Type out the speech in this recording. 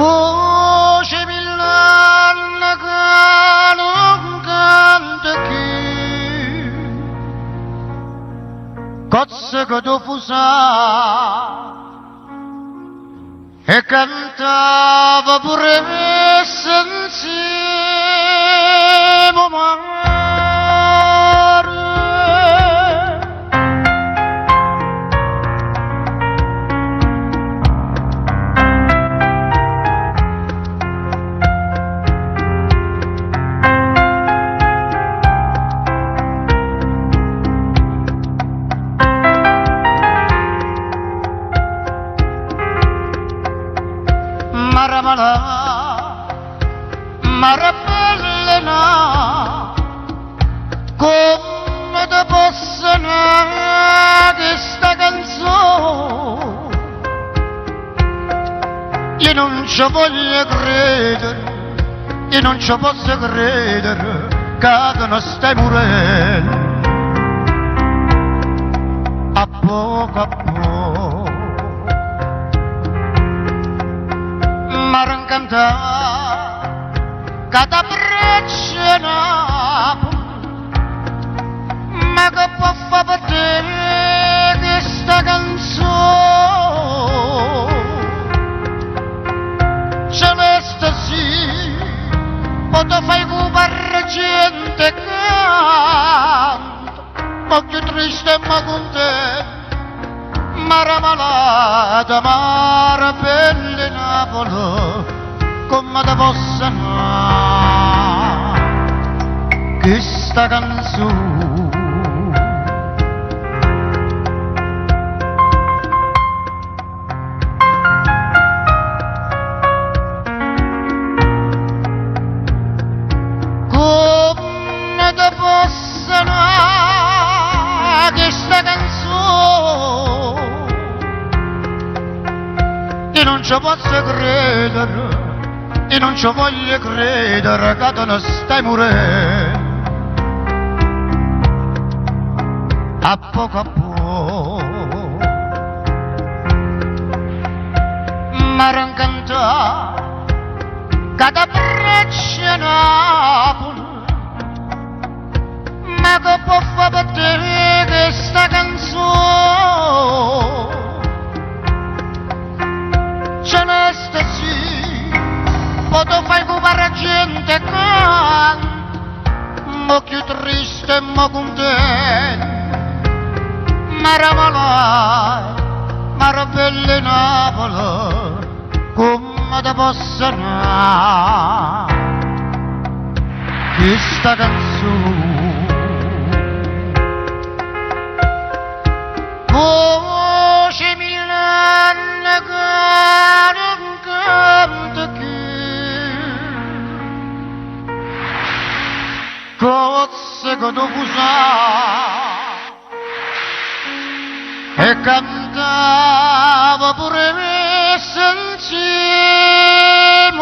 50일 날아가는 간택길 Cozze fusa e cantava pure me insieme mare. Maramala, marabellena, come te possa questa canzone? Io non ci voglio credere, io non ci posso credere che tu non stai morendo. A poco Maran canta cada braccia ma che può far per te questa canzone celeste sì o te fai cupare gente canta ma più triste ma contento Mara malata, mara belle Napoli, come te possa amare questa canzone. Come te possa amare questa canzone? Io non ci posso credere, io non ci voglio credere che tu non stai morendo. A poco mi rancanta cada braccia Napoli, ma che può far per te questa canzone? Celeste sì, o tu fai cupare gente canta, ma più triste ma contento. Mara malata, mara belle Napoli, come te possa amare questa canzone? Voce Milano Cozze che tu e cantava pure me insieme